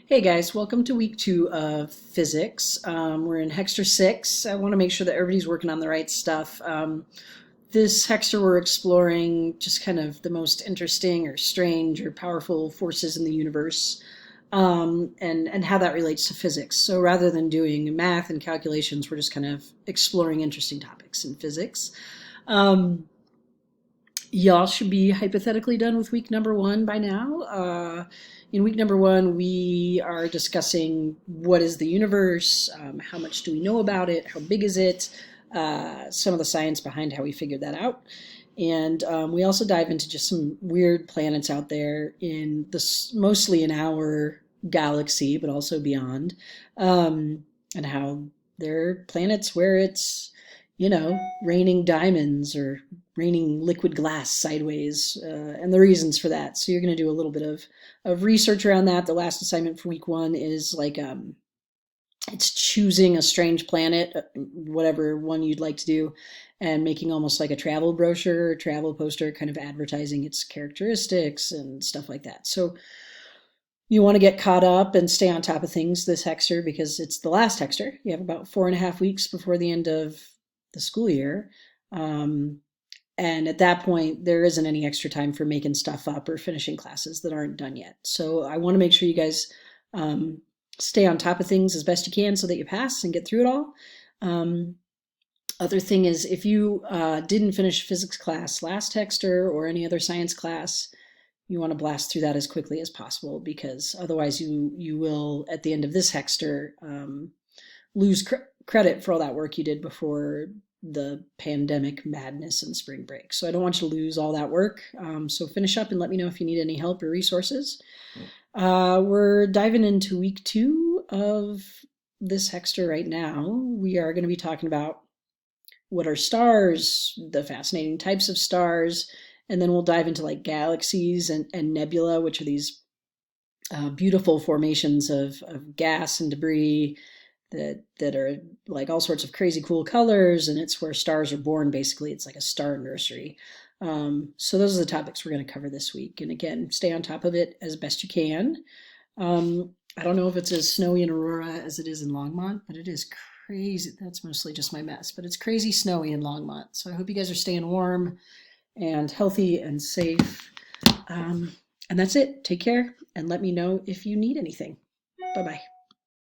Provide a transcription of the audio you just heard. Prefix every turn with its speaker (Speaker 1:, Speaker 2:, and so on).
Speaker 1: Hey guys, welcome to week 2 of physics. We're in Hexter 6. I want to make sure that everybody's working on the right stuff. This Hexter, we're exploring just kind of the most interesting or strange or powerful forces in the universe, and how that relates to physics. So rather than doing math and calculations, we're just kind of exploring interesting topics in physics. Um, Y'all should be hypothetically done with week number 1 by now. In week number 1, we are discussing what is the universe, how much do we know about it, how big is it, some of the science behind how we figured that out. And we also dive into just some weird planets out there in this, mostly in our galaxy, but also beyond, and how there are planets where it's, raining diamonds or raining liquid glass sideways, and the reasons for that. So you're going to do a little bit of research around that. The last assignment for week 1 is like it's choosing a strange planet, whatever one you'd like to do, and making almost like a travel brochure or travel poster, kind of advertising its characteristics and stuff like that. So you want to get caught up and stay on top of things this Hexter because it's the last Hexter. You have about 4.5 weeks before the end of the school year. And at that point, there isn't any extra time for making stuff up or finishing classes that aren't done yet. So I want to make sure you guys stay on top of things as best you can so that you pass and get through it all. Other thing is, if you didn't finish physics class last Hexter or any other science class, you want to blast through that as quickly as possible, because otherwise you will, at the end of this Hexter, lose credit for all that work you did before the pandemic madness and spring break. So I don't want you to lose all that work. So finish up and let me know if you need any help or resources. We're diving into week 2 of this Hexter right now. We are going to be talking about what are stars, the fascinating types of stars, and then we'll dive into like galaxies and nebula, which are these beautiful formations of gas and debris that are like all sorts of crazy cool colors, and it's where stars are born. Basically, it's like a star nursery. So those are the topics we're going to cover this week. And again, stay on top of it as best you can. I don't know if it's as snowy in Aurora as it is in Longmont, but it is crazy. That's mostly just my mess, but it's crazy snowy in Longmont. So I hope you guys are staying warm and healthy and safe. And that's it. Take care and let me know if you need anything. Bye-bye.